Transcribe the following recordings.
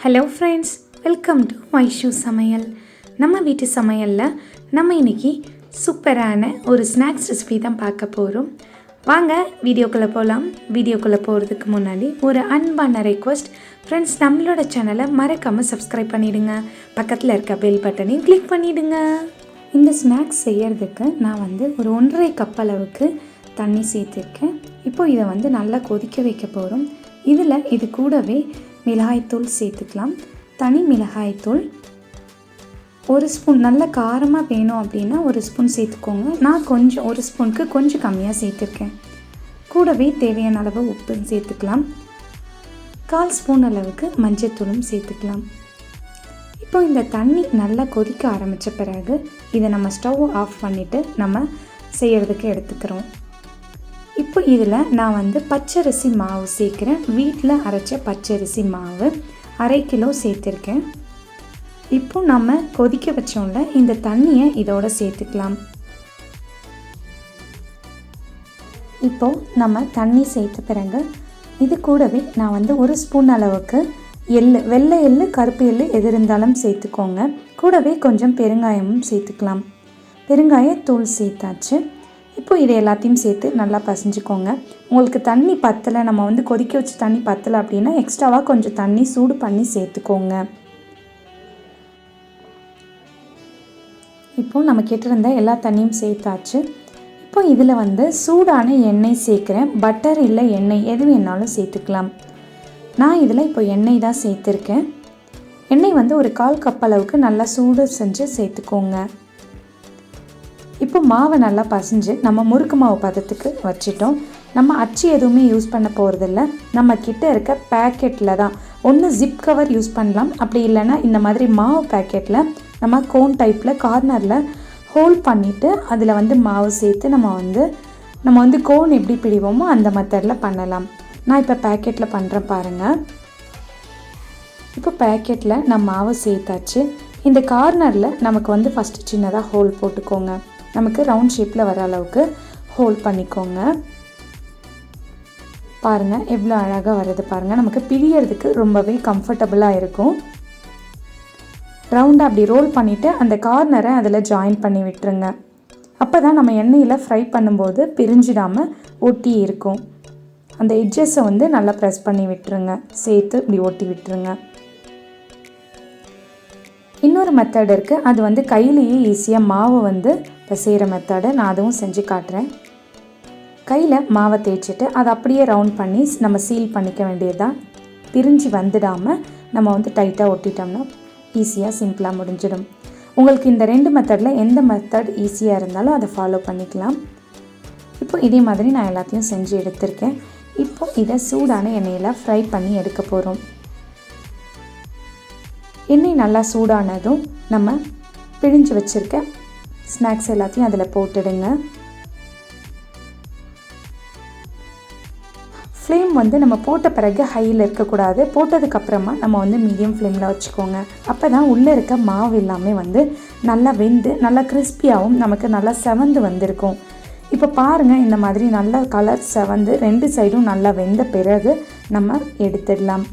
Hello friends, welcome to Vaishu சமையல். நம்ம வீட்டு சமையலில் நம்ம இன்றைக்கி சூப்பரான ஒரு ஸ்நாக்ஸ் ரெசிபி தான் பார்க்க போகிறோம். வாங்க வீடியோக்குள்ளே போகலாம். வீடியோக்குள்ளே போகிறதுக்கு முன்னாடி ஒரு அன்பான ரெக்வஸ்ட் ஃப்ரெண்ட்ஸ், நம்மளோட சேனலை மறக்காமல் சப்ஸ்கிரைப் பண்ணிவிடுங்க. பக்கத்தில் இருக்க பெல் பட்டனையும் கிளிக் பண்ணிவிடுங்க. இந்த ஸ்நாக்ஸ் செய்கிறதுக்கு நான் ஒரு 1.5 கப் அளவுக்கு தண்ணி சேர்த்துருக்கேன். இப்போது இதை நல்லா கொதிக்க வைக்க போகிறோம். இது கூடவே மிளகாய்த்தூள் சேர்த்துக்கலாம். தனி மிளகாய்த்தூள் 1 ஸ்பூன். நல்ல காரமாக வேணும் அப்படின்னா 1 ஸ்பூன் சேர்த்துக்கோங்க. நான் 1 ஸ்பூனுக்கு கொஞ்சம் கம்மியாக சேர்த்துருக்கேன். கூடவே தேவையான அளவு உப்பு சேர்த்துக்கலாம். 1/4 ஸ்பூன் அளவுக்கு மஞ்சத்தூளும் சேர்த்துக்கலாம். இப்போ இந்த தண்ணி நல்லா கொதிக்க ஆரம்பித்த பிறகு இதை நம்ம ஸ்டவ் ஆஃப் பண்ணிவிட்டு நம்ம செய்கிறதுக்கு எடுத்துக்கிறோம். இப்போ இதில் நான் பச்சரிசி மாவு சேர்க்குறேன். வீட்டில் அரைச்ச பச்சரிசி மாவு 1/2 கிலோ சேர்த்துருக்கேன். இப்போ நம்ம கொதிக்க வச்சோம்ல, இந்த தண்ணியை இதோடு சேர்த்துக்கலாம். இப்போது நம்ம தண்ணி சேர்த்த பிறகு இது கூடவே நான் 1 ஸ்பூன் அளவுக்கு வெள்ளை எள்ளு, கருப்பு எள்ளு எது இருந்தாலும் சேர்த்துக்கோங்க. கூடவே கொஞ்சம் பெருங்காயமும் சேர்த்துக்கலாம். பெருங்காயத்தூள் சேர்த்தாச்சு. இப்போ இதை எல்லாத்தையும் சேர்த்து நல்லா பசைஞ்சிக்கோங்க. உங்களுக்கு தண்ணி பத்தலை, நம்ம கொதிக்க வச்சு தண்ணி பத்தலை அப்படின்னா எக்ஸ்ட்ராவாக கொஞ்சம் தண்ணி சூடு பண்ணி சேர்த்துக்கோங்க. இப்போது நம்ம கேட்டிருந்த எல்லா தண்ணியும் சேர்த்தாச்சு. இப்போ இதில் சூடான எண்ணெய் சேர்க்குறேன். பட்டர் இல்லை எண்ணெய் எது வேணாலும் சேர்த்துக்கலாம். நான் இதில் இப்போ எண்ணெய் தான் சேர்த்துருக்கேன். எண்ணெய் ஒரு 1/4 கப் அளவுக்கு நல்லா சூடு செஞ்சு சேர்த்துக்கோங்க. இப்போ மாவை நல்லா பசைஞ்சு நம்ம முறுக்கு மாவு பதத்துக்கு வச்சிட்டோம். நம்ம அச்சு எதுவுமே யூஸ் பண்ண போகிறதில்ல. நம்ம கிட்ட இருக்க பேக்கெட்டில் தான் ஒன்று ஜிப் கவர் யூஸ் பண்ணலாம். அப்படி இல்லைன்னா இந்த மாதிரி மாவு பேக்கெட்டில் நம்ம கோன் டைப்பில் கார்னரில் ஹோல் பண்ணிவிட்டு அதில் மாவு சேர்த்து நம்ம கோன் எப்படி பிடிவோமோ அந்த மெத்தடில் பண்ணலாம். நான் இப்போ பேக்கெட்டில் பண்ணுறேன் பாருங்கள். இப்போ பேக்கெட்டில் நான் மாவு சேர்த்தாச்சு. இந்த கார்னரில் நமக்கு ஃபஸ்ட்டு சின்னதாக ஹோல் போட்டுக்கோங்க. நமக்கு ரவுண்ட் ஷேப்பில் வர அளவுக்கு ஹோல் பண்ணிக்கோங்க. பாருங்கள் எவ்வளோ அழகாக வருது பாருங்கள். நமக்கு பிழியறதுக்கு ரொம்பவே கம்ஃபர்டபுளாக இருக்கும். ரவுண்டாக அப்படி ரோல் பண்ணிவிட்டு அந்த கார்னரை அதில் ஜாயின் பண்ணி விட்டுருங்க. அப்போ தான் நம்ம எண்ணெயில் ஃப்ரை பண்ணும்போது பிரிஞ்சிடாமல் ஒட்டி இருக்கும். அந்த எட்ஜஸை நல்லா ப்ரெஸ் பண்ணி விட்டுருங்க. சேர்த்து இப்படி ஒட்டி விட்டுருங்க. இன்னொரு மெத்தட் இருக்குது. அது கையிலேயே ஈஸியாக மாவு பிசைகிற மெத்தடை நான் அதுவும் செஞ்சு காட்டுறேன். கையில் மாவை தேய்ச்சிட்டு அதை அப்படியே ரவுண்ட் பண்ணி நம்ம சீல் பண்ணிக்க வேண்டியதுதான். பிரிஞ்சு வந்துடாமல் நம்ம டைட்டாக ஒட்டிட்டோம்னா ஈஸியாக சிம்பிளாக முடிஞ்சிடும். உங்களுக்கு இந்த 2 மெத்தடில் எந்த மெத்தட் ஈஸியாக இருந்தாலும் அதை ஃபாலோ பண்ணிக்கலாம். இப்போ இதே மாதிரி நான் எல்லாத்தையும் செஞ்சு எடுத்திருக்கேன். இப்போ இதை சூடான எண்ணெயில் ஃப்ரை பண்ணி எடுக்க போகிறோம். எண்ணெய் நல்லா சூடானதும் நம்ம பிழிஞ்சு வச்சுருக்க ஸ்நாக்ஸ் எல்லாத்தையும் அதில் போட்டுடுங்க. ஃப்ளேம் நம்ம போட்ட பிறகு ஹையில் இருக்கக்கூடாது. போட்டதுக்கப்புறமா நம்ம மீடியம் ஃப்ளேமில் வச்சுக்கோங்க. அப்போ தான் உள்ளே இருக்க மாவு எல்லாமே நல்லா வெந்து நல்லா கிறிஸ்பியாகவும் நமக்கு நல்லா செவந்து வந்திருக்கும். இப்போ பாருங்கள், இந்த மாதிரி நல்லா கலர் செவந்து 2 சைடும் நல்லா வெந்த பிறகு நம்ம எடுத்துடலாம்.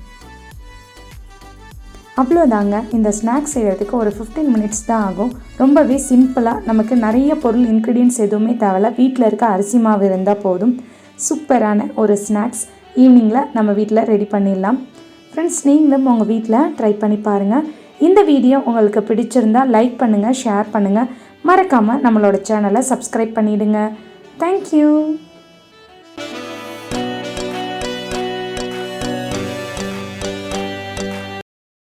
அவ்வளோதாங்க. இந்த ஸ்நாக்ஸ் செய்கிறதுக்கு ஒரு 15 மினிட்ஸ் தான் ஆகும். ரொம்பவே சிம்பிளாக, நமக்கு நிறைய பொருள் இன்க்ரீடியன்ட்ஸ் எதுவுமே தேவையில்ல. வீட்டில் இருக்க அரிசி மாவு இருந்தால் போதும். சூப்பரான ஒரு ஸ்நாக்ஸ் ஈவினிங்கில் நம்ம வீட்டில் ரெடி பண்ணிடலாம். ஃப்ரெண்ட்ஸ், நீங்களும் உங்கள் வீட்டில் ட்ரை பண்ணி பாருங்கள். இந்த வீடியோ உங்களுக்கு பிடிச்சிருந்தால் லைக் பண்ணுங்கள், ஷேர் பண்ணுங்கள். மறக்காமல் நம்மளோட சேனலை சப்ஸ்கிரைப் பண்ணிவிடுங்க. தேங்க்யூ.